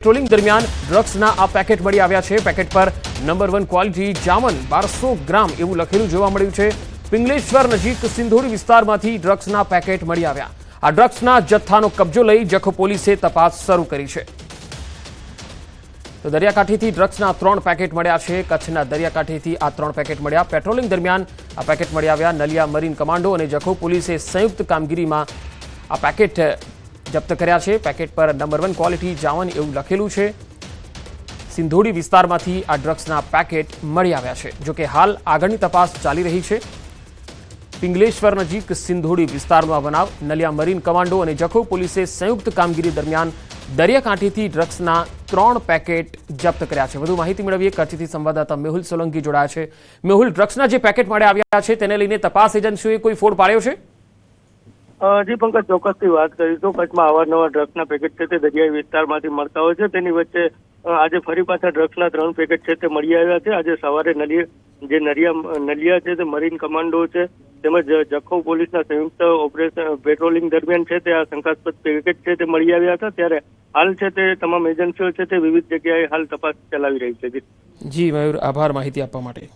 Patrolling દરમિયાન ડ્રગ્સના આ packet મળી આવ્યા છે। પેકેટ પર નંબર 1 ક્વોલિટી જામન 1200 ગ્રામ એવું લખેલું જોવા મળ્યું છે। પિંગલેશ્વર નજીક સિંધોડી વિસ્તારમાંથી ડ્રગ્સના પેકેટ મળી આવ્યા। આ ડ્રગ્સના જથ્થાનો કબજો લઈ જખો પોલીસે તપાસ શરૂ કરી છે। તો દરિયાકાંઠેથી ડ્રગ્સના 3 પેકેટ મળ્યા છે। કચ્છના દરિયાકાંઠેથી આ 3 પેકેટ મળ્યા। પેટ્રોલિંગ દરમિયાન આ પેકેટ મળી આવ્યા। નલિયા મરીન કમાન્ડો અને જખો પોલીસે સંયુક્ત કામગીરીમાં આ પેકેટ જપ્ત કર્યા છે। પેકેટ પર નંબર 1 ક્વોલિટી જામન એવું લખેલું છે। સિંધોડી વિસ્તારમાંથી આ ડ્રગ્સના પેકેટ મળી આવ્યા છે। જો કે હાલ આગળની તપાસ ચાલી રહી છે। પિંગલેશ્વર નજીક સિંધોડી વિસ્તારનો આ બનાવ। નલિયા મરીન કમાન્ડો અને જખો પોલીસે સંયુક્ત કામગીરી દરમિયાન દરિયાકાંઠેથી ડ્રગ્સના 3 પેકેટ જપ્ત કર્યા છે। વધુ માહિતી મેળવીએ કચ્છથી સંવાદદાતા મેહુલ સોલંકી જોડાયા છે। મેહુલ, ડ્રગ્સના જે પેકેટ મળી આવ્યા છે તેને લઈને તપાસ એજન્સીઓએ કોઈ ફોડ પાડ્યો છે? જી પંકજ, ચોક્કસથી વાત કરીશું। કચ્છમાં અવારનવાર ડ્રગ્સના પેકેટ છે તે દરિયાઈ વિસ્તારમાંથી મળતા હોય છે। તેની વચ્ચે આજે ફરી પાછા ડ્રગ્સના 3 પેકેટ છે તે મળી આવ્યા છે। આજે સવારે નલિયા છે તે મરીન કમાન્ડો છે તેમજ જખૌ પોલીસના સંયુક્ત ઓપરેશન પેટ્રોલિંગ દરમિયાન છે તે આ શંકાસ્પદ પેકેટ છે તે મળી આવ્યા હતા। ત્યારે હાલ છે તે તમામ એજન્સીઓ છે તે વિવિધ જગ્યાએ હાલ તપાસ ચલાવી રહી છે। જી મયુર, આભાર માહિતી આપવા માટે।